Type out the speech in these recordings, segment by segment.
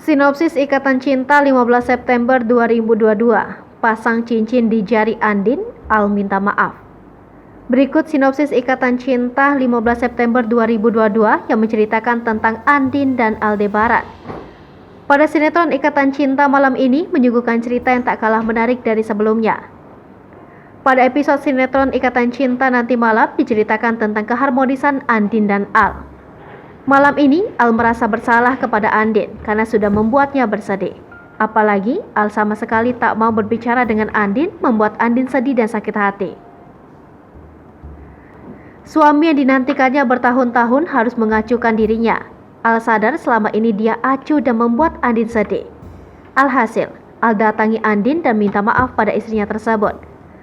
Sinopsis Ikatan Cinta 15 September 2022. Pasang cincin di jari Andin, Al minta maaf. Berikut sinopsis Ikatan Cinta 15 September 2022 yang menceritakan tentang Andin dan Aldebaran. Pada sinetron Ikatan Cinta malam ini menyuguhkan cerita yang tak kalah menarik dari sebelumnya. Pada episode sinetron Ikatan Cinta nanti malam diceritakan tentang keharmonisan Andin dan Al. Malam ini, Al merasa bersalah kepada Andin karena sudah membuatnya bersedih. Apalagi, Al sama sekali tak mau berbicara dengan Andin, membuat Andin sedih dan sakit hati. Suami yang dinantikannya bertahun-tahun harus mengacuhkan dirinya. Al sadar selama ini dia acuh dan membuat Andin sedih. Alhasil, Al datangi Andin dan minta maaf pada istrinya tersebut,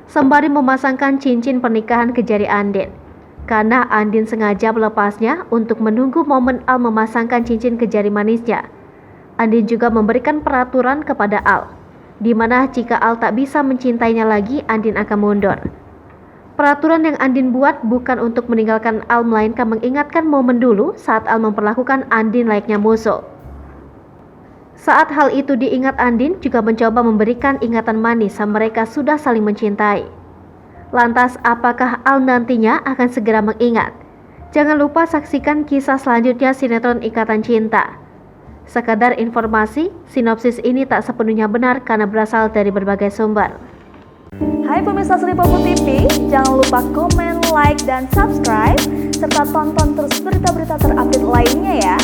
sembari memasangkan cincin pernikahan ke jari Andin. Karena Andin sengaja melepasnya untuk menunggu momen Al memasangkan cincin ke jari manisnya. Andin juga memberikan peraturan kepada Al, di mana jika Al tak bisa mencintainya lagi, Andin akan mundur. Peraturan yang Andin buat bukan untuk meninggalkan Al, melainkan mengingatkan momen dulu saat Al memperlakukan Andin layaknya musuh. Saat hal itu diingat, Andin juga mencoba memberikan ingatan manis saat mereka sudah saling mencintai. Lantas, apakah Al nantinya akan segera mengingat? Jangan lupa saksikan kisah selanjutnya sinetron Ikatan Cinta. Sekadar informasi, sinopsis ini tak sepenuhnya benar karena berasal dari berbagai sumber. Hai pemirsa Sri Popo TV, jangan lupa komen, like, dan subscribe, serta tonton terus berita-berita terupdate lainnya ya.